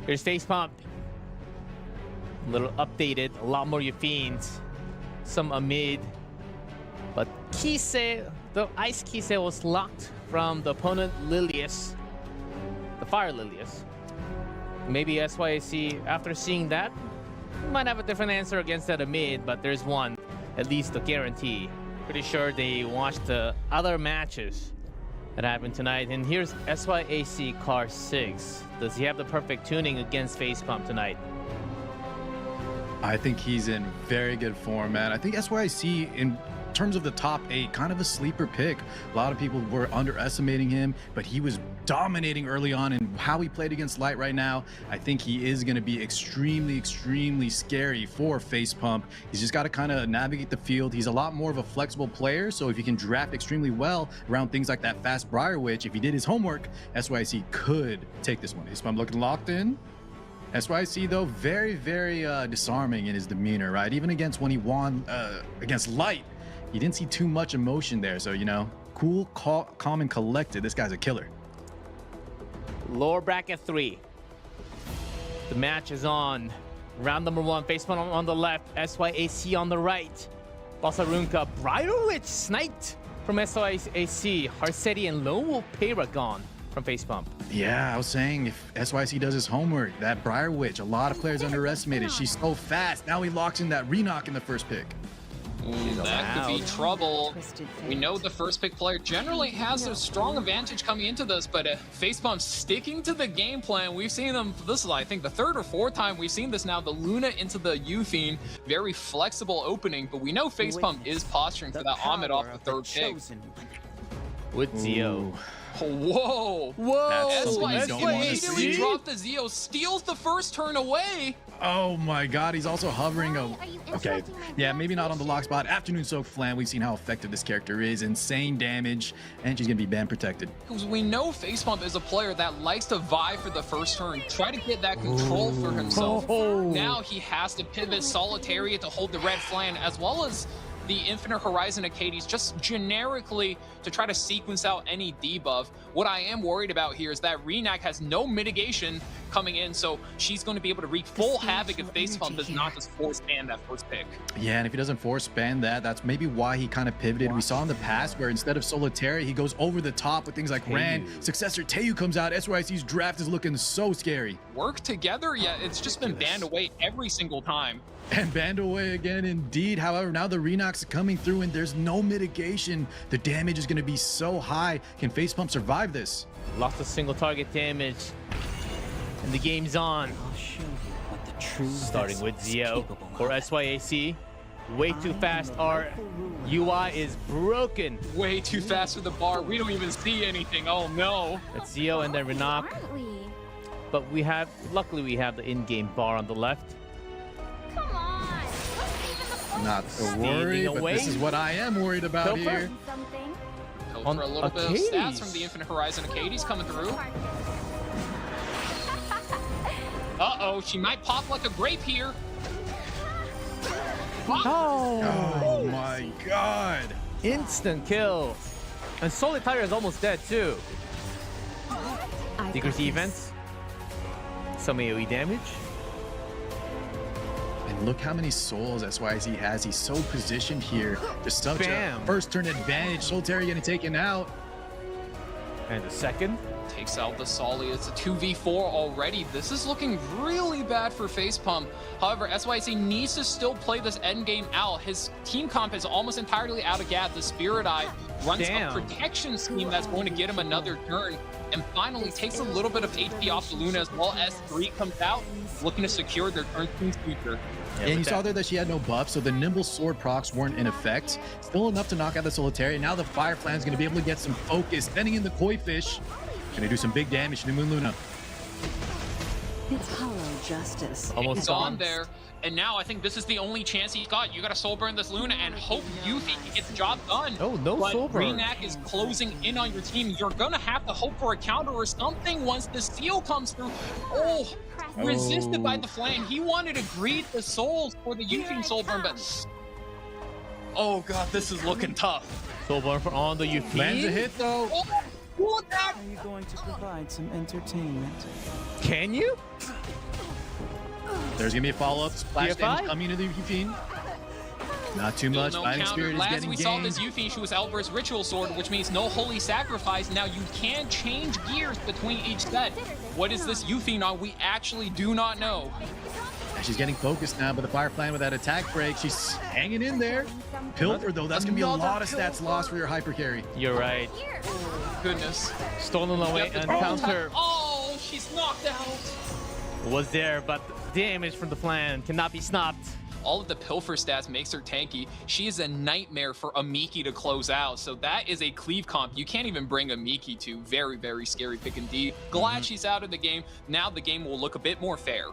Here's Facepump. A little updated, a lot more Yufines, some Amid. But Kise, the Ice Kise was locked from the opponent Lilius, the Fire Lilius. Maybe SYAC, after seeing that, might have a different answer against that Amid, but there's one, at least a guarantee. Pretty sure they watched the other matches that happened tonight. And here's SYAC Car 6. Does he have the perfect tuning against Facepump tonight? I think he's in very good form, man. I think SYAC, in terms of the top 8, kind of a sleeper pick. A lot of people were underestimating him, but he was dominating early on, and how he played against Light right now, I think he is going to be extremely, extremely scary for Facepump. He's just got to kind of navigate the field. He's a lot more of a flexible player, so if he can draft extremely well around things like that fast Briar Witch, if he did his homework, SYAC could take this one. Facepump looking locked in. SYAC, though, very, very disarming in his demeanor, right? Even against when he won against Light, he didn't see too much emotion there. So, you know, cool, calm, and collected. This guy's a killer. Lower bracket 3. The match is on. Round number 1. Facepump on the left. SYAC on the right. Basarunka. Briar Witch sniped from SYAC. Harsetti and Lone Wolf Paragon from Facepump. Yeah, I was saying if SYAC does his homework, that Briar Witch, a lot of players underestimated. She's so fast. Now he locks in that Renock in the first pick. That could be trouble. We know the first pick player generally has a strong advantage coming into this, but Facepump sticking to the game plan. We've seen them, this is I think the 3rd or 4th time we've seen this now, the Luna into the Yufine, very flexible opening, but we know Facepump is posturing for that Ahmed off the 3rd pick. With Zio. Whoa! SYAC immediately dropped the Zio, steals the first turn away. Oh my god, he's also hovering. Okay, yeah, maybe not on the lock spot. Afternoon Soak Flan, we've seen how effective this character is. Insane damage, and she's gonna be band protected. Because we know Facepump is a player that likes to vie for the first turn, try to get that control for himself. Now he has to pivot Solitariat to hold the red flan, as well as the Infinite Horizon Acades, just generically to try to sequence out any debuff. What I am worried about here is that Renock has no mitigation coming in, so she's going to be able to wreak full havoc if Facepump does not just force ban that first pick. Yeah, and if he doesn't force ban that, that's maybe why he kind of pivoted. We saw in the past where instead of Solitaire, he goes over the top with things like Rand. Successor Teiyu comes out. SYAC's draft is looking so scary. Work together? Yeah, it's just been banned away every single time. And banned away again, indeed. However, now the Renox are coming through and there's no mitigation. The damage is going to be so high. Can Facepump survive this? Lots of single target damage. And the game's on. I'll show you what the true starting with Zio for SYAC. Way too fast. Our UI is broken. Way too fast for the bar. We don't even see anything. Oh no. It's Zio and then Renock. But we have, luckily we have the in-game bar on the left. Come on. Not to worry, but this is what I am worried about here. Go for a little bit of stats from the Infinite Horizon Acades coming through. Uh-oh, she might pop like a grape here. Oh my god. Instant kill. And Solitaire is almost dead too. Decrease events. Some AoE damage. And look how many souls SYAC has. He's so positioned here. Just such a first turn advantage. Solitaire getting taken out. And the second. Takes out the Solly. It's a 2v4 already. This is looking really bad for Facepump. However, SYAC needs to still play this endgame out. His team comp is almost entirely out of gas. The Spirit Eye runs Damn. a protection scheme that's going to get him another turn, and finally takes a little bit of HP off the Luna as well. S3 comes out, looking to secure their turn team's future. Yeah, and you saw there that she had no buff, so the nimble sword procs weren't in effect. Still enough to knock out the Solitaire. Now the Fire Flan's going to be able to get some focus. Sending in the Koi Fish. Going to do some big damage to Moon Luna. It's hollow justice. Almost He's on gone. there, and now I think this is the only chance he's got. You got to soul burn this Luna and hope you think he gets the job done. Oh, no but soul burn. Renak is closing in on your team. You're gonna have to hope for a counter or something once the seal comes through. Oh, resisted by the flame. He wanted to greed the souls for the Yuffie soul burn, but oh god, this is looking tough. Soul burn for on the Yuffie. Lands a hit, though. Oh, what that? Are you going to provide some entertainment? Can you? There's going to be a follow-up. Splash DFI? damage coming to the Yuffie. Not too much. No Fighting counter. Spirit is Last getting we saw gained. this Yuffie, she was Elber's Ritual Sword, which means no Holy Sacrifice. Now you can change gears between each set. What is this Yuffie now? We actually do not know. And she's getting focused now, but the Fire Plan with that attack break, she's hanging in there. Pilfer, though, that's going to be a lot of stats lost for your hyper carry. You're right. Goodness. Stolen away and counter Oh, she's knocked out. was there, but damage from the plan cannot be stopped. All of the Pilfer stats makes her tanky. She is a nightmare for a Miki to close out. So that is a cleave comp you can't even bring a Miki to. Very, very scary pick indeed. Glad she's out of the game. Now the game will look a bit more fair.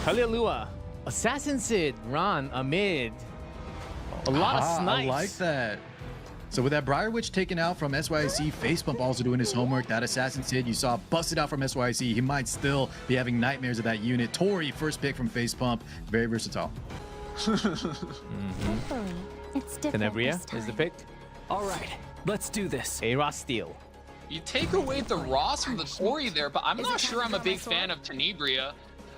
Hallelujah. Assassin Sid, Ron, amid. A lot of snipes. I like that. So with that Briar Witch taken out from SYC, Facepump also doing his homework. That Assassin Sid you saw busted out from SYC. He might still be having nightmares of that unit. Tori, first pick from Facepump. Very versatile. It's different Tenebria this time. is the pick. All right, let's do this. A Ross Steel. You take away the Ross from the Tori there, but I'm not sure I'm a big fan of Tenebria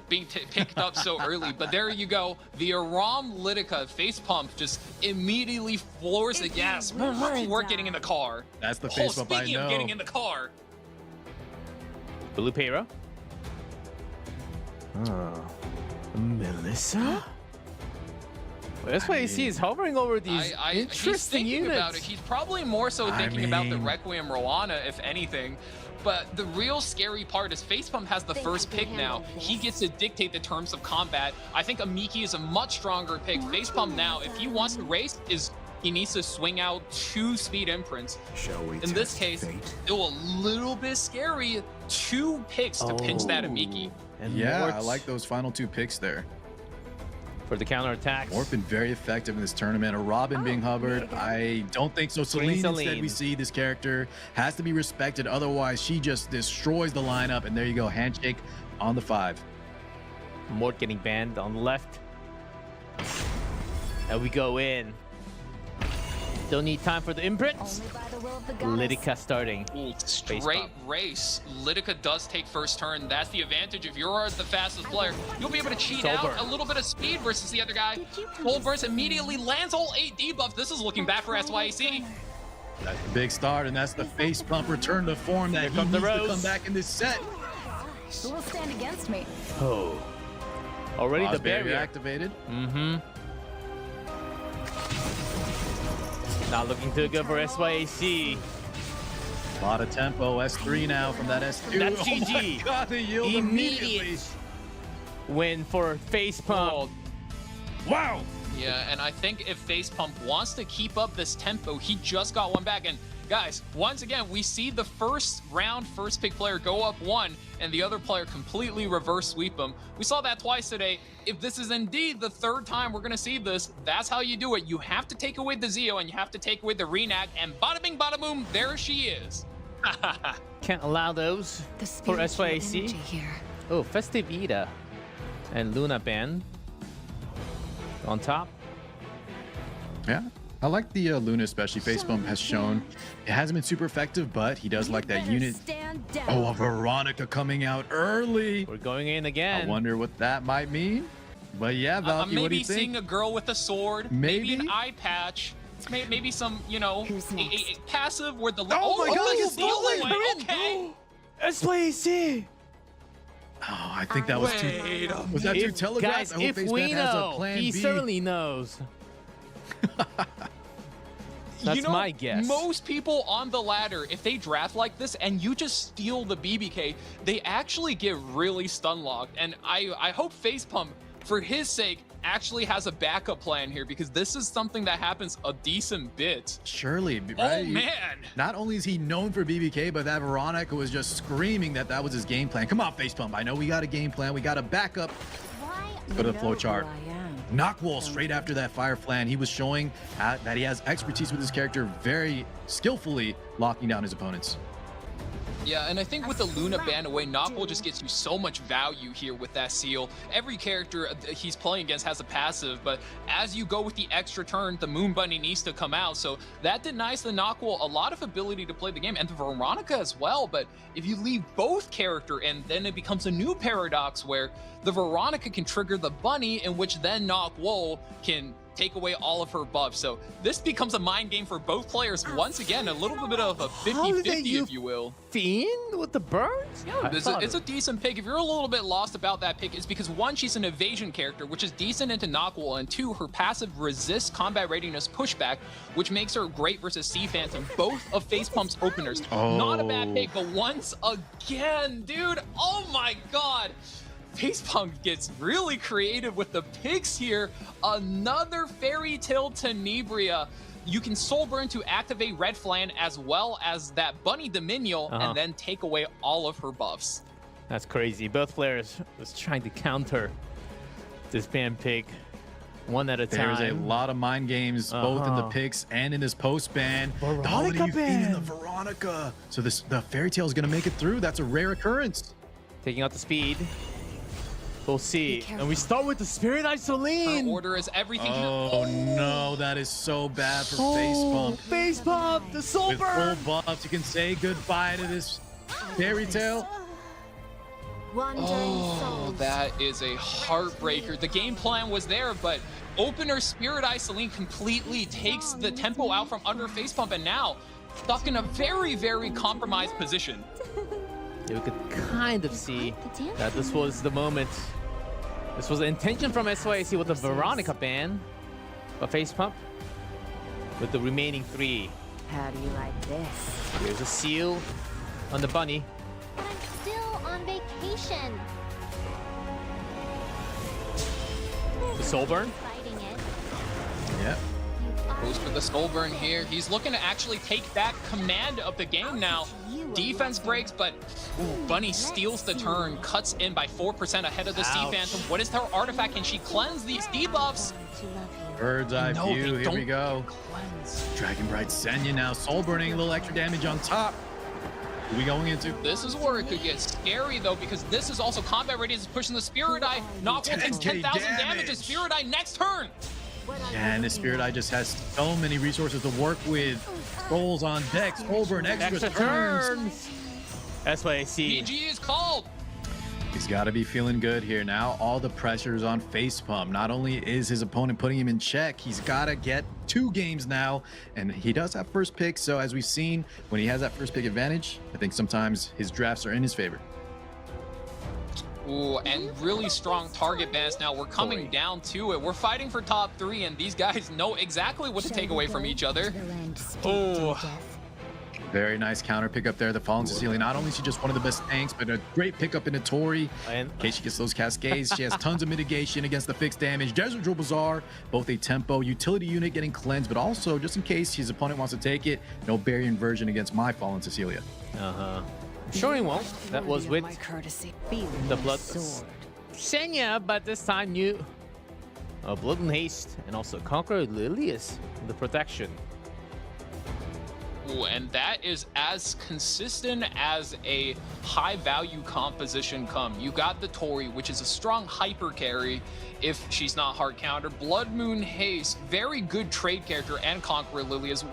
being picked up so early. But there you go. The Aram Litica Facepump just immediately floors the gas. We're getting in the car. That's the Oh, Facepump I speaking of know. getting in the car. Blue Pera. Melissa? Well, that's why he is hovering over these He's interesting thinking units. about it. He's probably more so I thinking about the mean- Requiem Roana, if anything. But the real scary part is Facepump has the first pick now. He gets to dictate the terms of combat. I think Amiki is a much stronger pick. Facepump now, if he wants to race, he needs to swing out 2 speed imprints. Shall we In this case, still a little bit scary. 2 picks to pinch that Amiki. And Yeah, I Mort's like those final 2 picks there. for the counterattacks. Morph been very effective in this tournament. A Robin being hovered, I don't think so. Celine, instead Celine. we see this character has to be respected. Otherwise, she just destroys the lineup. And there you go, handshake on the 5. Mort getting banned on the left. And we go in. Don't need time for the imprints. Only by the will of the goddess. Litica starting. Ooh, straight Facepump. race. Litica does take first turn. That's the advantage. If you're the fastest player, you'll be able to cheat Soul out burn. a little bit of speed versus the other guy. Did you come Full to burst see me? immediately lands all 8 debuff. This is looking bad for SYC. That's the big start, and that's the Facepump return to form that Here he comes the needs to Rose. come back in this set. Who will stand against me? Oh. Already the Osberry barrier. activated. Mm-hmm. Not looking too good for SYAC. A lot of tempo. S3 now from that S2. That's Oh my GG. God, they yield immediately. Immediate win for Facepump. Wow. Yeah, and I think if Facepump wants to keep up this tempo, he just got one back. And guys, once again, we see the first round first pick player go up 1 and the other player completely reverse sweep him. We saw that twice today. If this is indeed the 3rd time we're gonna see this, that's how you do it. You have to take away the Zeo and you have to take away the Renak, and bada bing bada boom, there she is. Can't allow those The for spiritual SYAC. energy here. Oh, Festive Ida and Luna Ban on top. Yeah. I like the Luna, especially. Facepump has shown it hasn't been super effective, but he does like that Better unit. Stand down. Oh, a Veronica coming out early. We're going in I again. wonder what that might mean. But yeah, Valky, what do Maybe you think? seeing a girl with a sword, maybe an Maybe? eye patch, maybe some, you know, Who's a next? passive where the Oh my God, it's it's stolen! away. Okay. SYAC. Oh, I think that was too. Wait a Was that too If, telegraphed? guys, I hope if Faceman we has a know, plan he B. certainly knows. That's you know, my guess. Most people on the ladder, if they draft like this and you just steal the BBK, they actually get really stun locked. And I hope Facepump, for his sake, actually has a backup plan here, because this is something that happens a decent bit. Surely, Oh right? man! Not only is he known for BBK, but that Veronica was just screaming that that was his game plan. Come on, Facepump. I know we got a game plan. We got a backup. Why? Go to the You flow know chart. who I am. Knockwall straight after that fire flan. He was showing that he has expertise with his character, very skillfully locking down his opponents. Yeah, and I think with the Luna ban away, Knockwall just gets you so much value here with that seal. Every character he's playing against has a passive, but as you go with the extra turn, the Moon Bunny needs to come out. So that denies the Knockwall a lot of ability to play the game, and the Veronica as well. But if you leave both character in, then it becomes a new paradox where the Veronica can trigger the Bunny, in which then Knockwall can take away all of her buffs. So this becomes a mind game for both players. Once again, a little bit of a 50-50, if you will. Fiend with the birds? Yeah, it's a decent pick. If you're a little bit lost about that pick, it's because one, she's an evasion character, which is decent into Knockwall, and two, her passive resists combat readiness pushback, which makes her great versus Sea Phantom, both of Facepump's openers. Not a bad pick, but once again, dude, oh my god. Facepump gets really creative with the picks here. Another Fairy Tale Tenebria. You can Soul Burn to activate Red Flan as well as that Bunny Dominion, and then take away all of her buffs. That's crazy. Both players was trying to counter this ban pick one at a time. There's a lot of mind games, both in the picks and in this post ban. Veronica ban. In the Veronica. So the Fairy Tale is going to make it through. That's a rare occurrence. Taking out the speed. We'll see. And we start with the Spirit Isoline. Her order is everything Oh here. no, that is so bad for Facepump. Facepump, the Soul With Burn. full buffs, you can say goodbye to this Fairy Tale. Oh, that is a heartbreaker. The game plan was there, but opener Spirit Isoline completely takes the tempo out from under Facepump, and now stuck in a very, very compromised position. Yeah, we could kind of see that this was the moment. This was the intention from SYC with the Veronica ban. But Facepump with the remaining 3. How do you like this? Here's a seal on the Bunny. But I'm still on vacation. The Soul Burn. Fighting it. Yep. Goes for the Soul Burn here. He's looking to actually take back command of the game now. Defense breaks, but Bunny steals the turn, cuts in by 4% ahead of the Sea Phantom. What is her artifact? Can she cleanse these debuffs? Bird's eye No, view. they Here we don't go. cleanse. Dragon Bright Senya now. Soul burning, a little extra damage on top. Who are we going into? This is where it could get scary, though, because this is also combat readiness pushing the Spirit Eye. Knockwall takes 10K 10,000 damage damage. to Spirit Eye next turn. Yeah, and the Spirit Eye just has so many resources to work with. Souls on deck, Soul burn, extra turns. SYC. PG is called. He's got to be feeling good here now. All the pressure's on Facepump. Not only is his opponent putting him in check, he's got to get 2 games now, and he does have first pick. So as we've seen, when he has that first pick advantage, I think sometimes his drafts are in his favor. Ooh, and really strong target bans now. We're coming down to it. We're fighting for top 3, and these guys know exactly what to take away from each other. Oh. Very nice counter pick up there. The Fallen Cecilia. Not only is she just one of the best tanks, but a great pickup into Tori. In case she gets those cascades, she has tons of mitigation against the fixed damage. Desert Drill Bazaar, both a tempo utility unit getting cleansed, but also just in case his opponent wants to take it, no barrier inversion against my Fallen Cecilia. Sure he won't. That was with My courtesy. the Blood Senya, but this time new Blood and Haste, and also Conqueror Lilius, the protection. Ooh, and that is as consistent as a high value composition come. You got the Tori, which is a strong hyper carry if she's not hard counter. Blood Moon Haste, very good trade character, and Conqueror Lilius.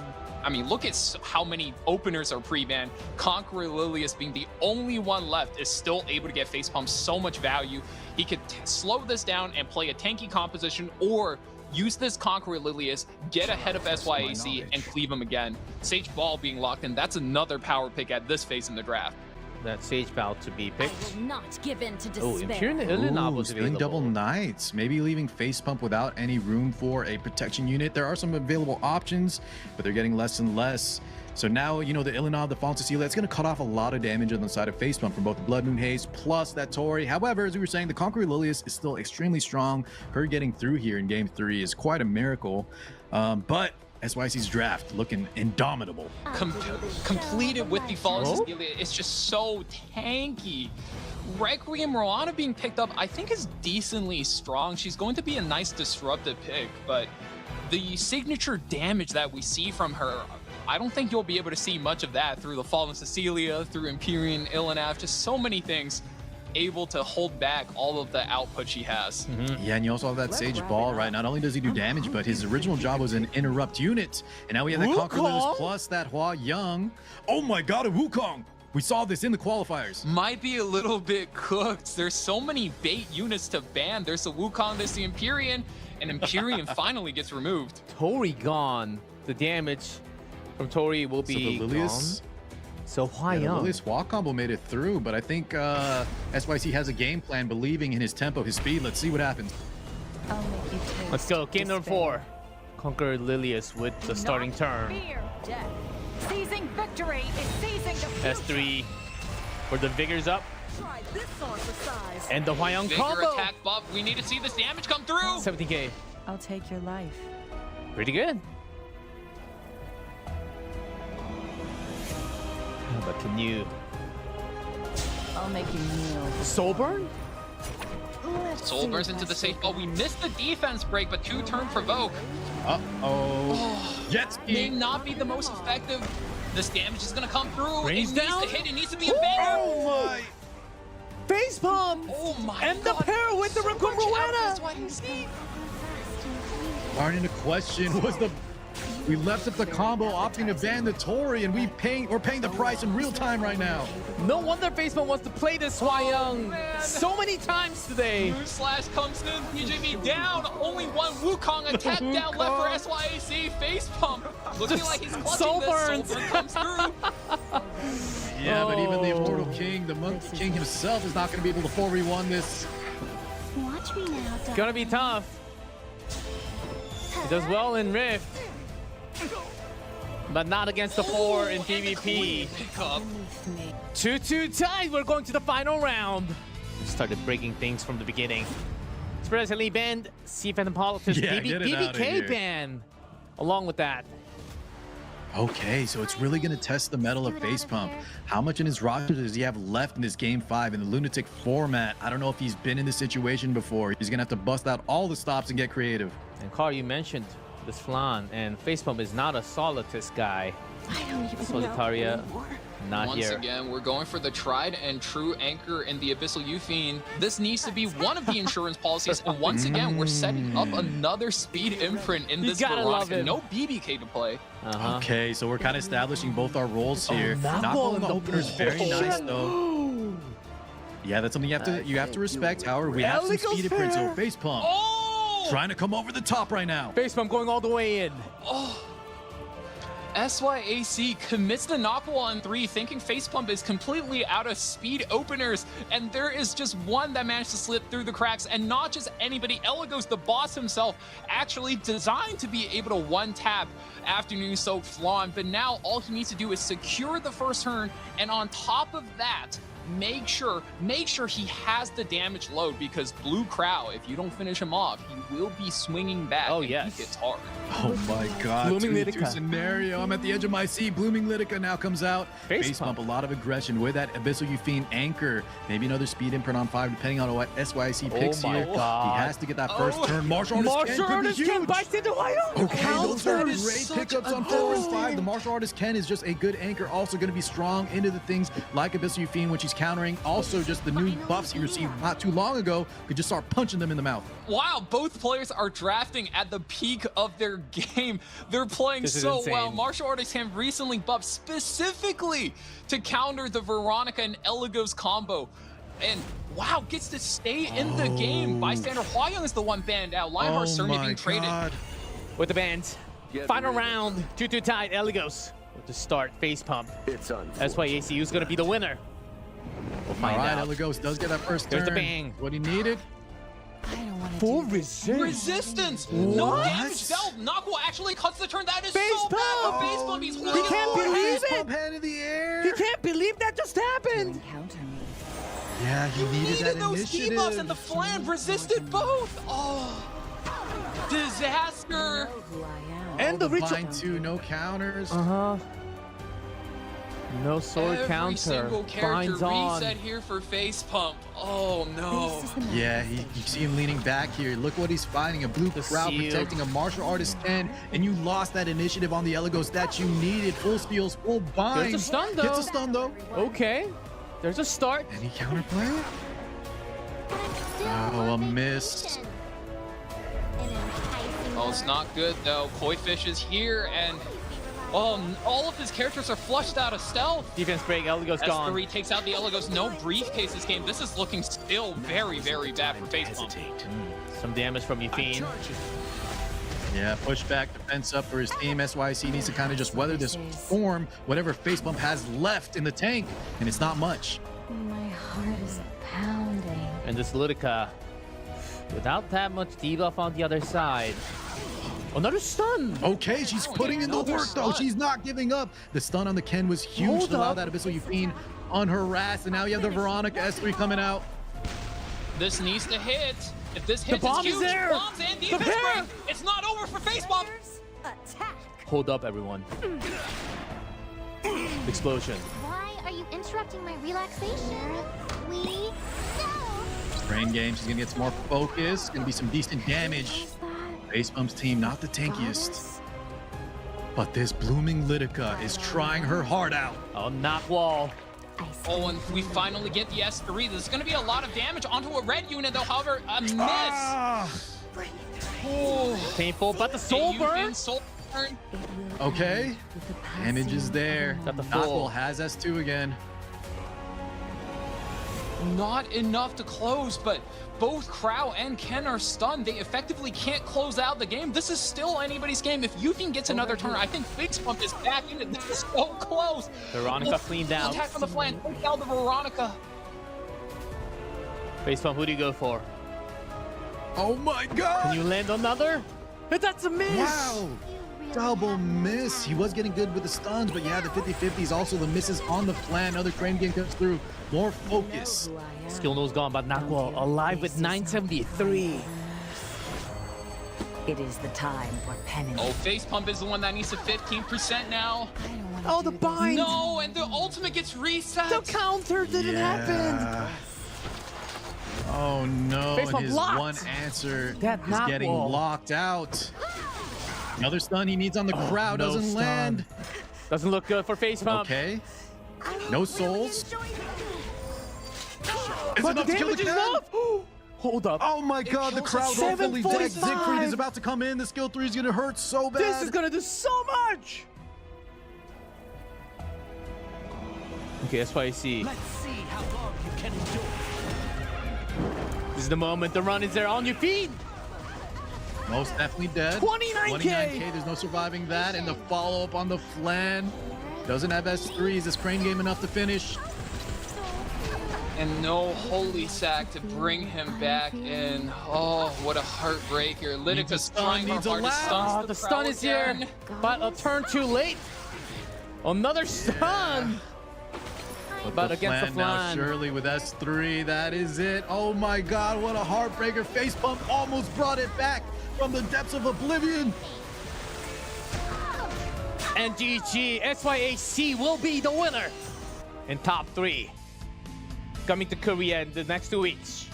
I mean, look at how many openers are pre-banned. Conqueror Lilius being the only one left is still able to get Facepump so much value. He could slow this down and play a tanky composition, or use this Conqueror Lilius, get ahead of SYAC, and cleave him again. Sage Ball being locked in, that's another power pick at this phase in the draft. that Sage about to be I picked. will not give in to Oh, despair. Imperial Illinov Ooh, was stealing double available. knights. Maybe leaving Facepump without any room for a protection unit. There are some available options, but they're getting less and less. So now, you know, the Illinov, the Fallen Cecilia, it's going to cut off a lot of damage on the side of Facepump from both the Blood Moon Haze plus that Tori. However, as we were saying, the Conqueror Lilius is still extremely strong. Her getting through here in Game 3 is quite a miracle. But SYC's draft looking indomitable. Completed with the Fallen Oh. Cecilia. It's just so tanky. Requiem Roana being picked up, I think, is decently strong. She's going to be a nice disruptive pick, but the signature damage that we see from her, I don't think you'll be able to see much of that through the Fallen Cecilia, through Empyrean Illinov, just so many things able to hold back all of the output she has. Yeah, and you also have that Sage Ball, right? Not only does he do damage, but his original job was an interrupt unit. And now we have that Conqueror Lilius plus that Hua Young. Oh my god, a Wukong! We saw this in the qualifiers. Might be a little bit cooked. There's so many bait units to ban. There's the Wukong, there's the Empyrean, and Empyrean finally gets removed. Tori gone. The damage from Tori will So be the Lilius, gone. So why yeah, the young? Lilius Hua combo made it through, but I think SYC has a game plan, believing in his tempo, his speed. Let's see what happens. I'll make you taste Let's go. Game number despair. 4. Conquer Lilius with the starting turn. Fear death. Seizing victory is seizing the S3 for the Vigor's up. Try this on for size. And the Hwayong Vigor combo. attack buff. We need to see this damage come through. 17k. I'll take your life. Pretty good. But can you I'll make you kneel. soul burn? Soul burns into the safe ball. We missed the defense break, but 2-turn provoke Uh-oh. Jet may ski. not be the most effective. This damage is going to come through. Brings it needs down. to hit. It needs to be a banger. Oh my. Face pump! Oh my And the god. pair with the So Raccoon much Rowena. out, that's why he's- Aren't in the question was the. We left up the combo, opting to ban the Tori, and we're paying the price in real time right now. No wonder Facepump wants to play this Hwayong man. so many times today. Moon Slash comes in, BJB down, only one Wukong attack down left for SYAC, Facepump. Looking Just like he's clutching soul this, burns. Soul burn comes through. Yeah, but even the Oh. Immortal King, the Monkey King himself, is not going to be able to 4v1 this. Watch me now, It's gonna be tough. He does well in Rift, but not against the 4 in PvP. Pick up. 2-2 tied. We're going to the final round. Started breaking things from the beginning. Surprisingly banned C-Fan and Politics. Yeah, get it outta BBK here. ban. Along with that. Okay, so it's really going to test the metal of Get outta Facepump. here. How much in his roster does he have left in this Game 5 in the Lunatic format? I don't know if he's been in this situation before. He's going to have to bust out all the stops and get creative. And Carl, you mentioned this flan, and Facepump is not a Solitus guy. I don't even Solitaria, not Once here. again, we're going for the tried and true anchor in the Abyssal Euphine. This needs to be one of the insurance policies, and once again, we're setting up another speed imprint in You this gotta love Veronica. him. No BBK to play. Uh-huh. Okay, so we're kind of establishing both our roles here. Knuckle Knuckle in the in the opener is very bull. nice, though. Yeah, that's something you have to respect. However, we have some Illegal speed imprints. So fair. Facepump Oh! trying to come over the top right now. Facepump going all the way in. SYAC commits the knockball on 3, thinking Facepump is completely out of speed openers, and there is just one that managed to slip through the cracks, and not just anybody. Eligos, the boss himself, actually designed to be able to one-tap Afternoon Soak Flan, but now all he needs to do is secure the first turn, and on top of that, make sure he has the damage load, because Blue Crow, if you don't finish him off, he will be swinging back. Oh, and yes. he hits hard. Oh my god, Blooming 2v2 Litica. scenario. I'm at the edge of my seat. Blooming Litica now comes out. Facepump. Facepump, a lot of aggression with that Abyssal Euphine anchor. Maybe another speed imprint on 5, depending on what SYC picks my here. God. He has to get that first turn. Martial Artist Ken Martial could be Artist Ken huge. bites into Hwayong. Okay, those are That is great such pickups a on 4 and good 5. thing. The Martial Artist Ken is just a good anchor. Also going to be strong into the things like Abyssal Euphine, which he's countering. Also, just the new buffs he received not too long ago could just start punching them in the mouth. Wow, both players are drafting at the peak of their game. They're playing This is so insane. well. Martial Artist Ken recently buffed specifically to counter the Veronica and Eligos combo. And wow, gets to stay in the game. Bystander Hwayong is the one banned out. Lionheart certainly being traded. With the bands. Final round. 2-2 tied. Eligos with the start. Facepump. It's on. SYAC who's going to be the winner. We'll find All right, out. Eligos does get that first turn. There's the bang. What he needed. I don't want to Full do this. Resistance! No What? damage dealt! Nagual actually cuts the turn. That is Face so bad pump! for Facepump. He's He holding can't on. believe Face it. pump head in the air. He can't believe that just happened. Encounter me. Yeah, he needed Needed that those initiative. debuffs and the flan resisted both. Oh, disaster! Know who I am. And the ritual. bind two, no counters. Uh-huh. No sword Every counter. single character Binds on. reset here for Facepump. Oh no. This is the Yeah, you see him leaning back here. Look what he's fighting. A blue The crowd shield. protecting a martial artist 10, and you lost that initiative on the Eligos that you needed. Full steals, full bind. There's a stun, though. Gets a stun, though. Okay. There's a start. Any counterplay? But I'm still Oh, on a miss. vacation. An enticing Oh, it's not good though. Koi Fish is here, and all of his characters are flushed out of stealth. Defense break. Eligos gone. S3 takes out the Eligos. No briefcase this game. This is looking still very, very bad for Facepump. Some damage from Yufine. Yeah, push back, defense up for his team. SYC needs to kind of just weather this storm, whatever Facepump has left in the tank, and it's not much. My heart is pounding. And this Ludica, without that much debuff on the other side. Another stun. Okay, she's putting in the another work, though. stun. She's not giving up. The stun on the Ken was huge Hold to allow up. that Abyssal Yufine unharassed, and now you have the Veronica S3 coming out. This needs to hit. If this hits, bomb it's is huge. there. Bombs and The defense pair. break. It's not over for Facepump. Attack. Hold up, everyone. Explosion. Why are you interrupting my relaxation? We go. Brain game, she's gonna get some more focus. Gonna be some decent damage. Facepump's team, not the tankiest. But this blooming Lidica is trying her heart out. Oh, knock wall. Oh, and we finally get the S3. There's going to be a lot of damage onto a red unit, though. However, a miss. Oh, Painful, but the soul burn. Soul burn. Okay, damage is there. Got the full. Knockball has S2 again. Not enough to close, but both Crow and Ken are stunned. They effectively can't close out the game. This is still anybody's game. If Yufine gets another turn, I think Facepump is back in it. This is so close. Veronica cleaned out. Attack on the flank. Take out the Veronica. Facepump, who do you go for? Oh my god! Can you land another? That's a miss. Wow! Double miss. He was getting good with the stuns, but yeah, the 50-50s, also the misses on the flan. Another crane game comes through. More focus. Who I am. Skill nose gone, but Nagual alive with 973. It is the time for penance. Oh, Facepump is the one that needs to 15% now. I don't want Oh, the bind. No, and the ultimate gets reset. The counter didn't happen. Oh no, Facepump and his locked. one answer That is knock getting wall. locked out. Another stun he needs on the crowd no doesn't stun. land. Doesn't look good for Facepump. Okay, no souls. Is But the enough to kill damage the is Ken? enough. Oh my Oh my god, the kills crowd it. all fully decked. 745. Siegfried is about to come in. The skill 3 is gonna hurt so bad. This is gonna do so much. Okay, that's why I see. Let's see how long you can endure. This is the moment. The run is there on your feet. Most definitely dead. 29K. There's no surviving that. And the follow-up on the flan. Doesn't have S3. Is this crane game enough to finish? And no holy sack to bring him back in. Oh, what a heartbreaker. Needs a Lydica's stun, trying her needs a hardest. lap. Stuns Oh, the the crowd stun is here, again. but a turn too late. Another stun. But the against the flan now flan. surely with S3. That is it. Oh my god, what a heartbreaker. Facepump almost brought it back from the depths of oblivion. And GG, SYAC will be the winner in top 3. Coming to Korea in the next 2 weeks.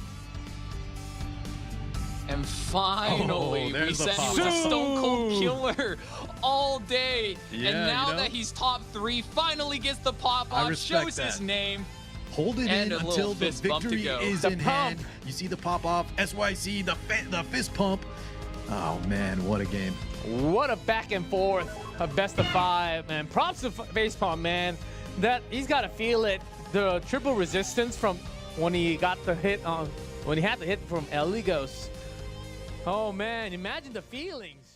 And finally, Oh, we there's the said he was pop. a Stone Cold Killer all day. Yeah, and now you know? that he's top 3, finally gets the pop I off, respect shows his that. name. Hold it And in a little until the fist bump to victory go. is The in pump. hand. You see the pop off. SYC, the fist pump. Oh man, what a game. What a back and forth, a best of 5, man. Props to Facepump, man. That he's got to feel it. The triple resistance from when he got the hit on, when he had the hit from Eligos. Oh man, imagine the feelings.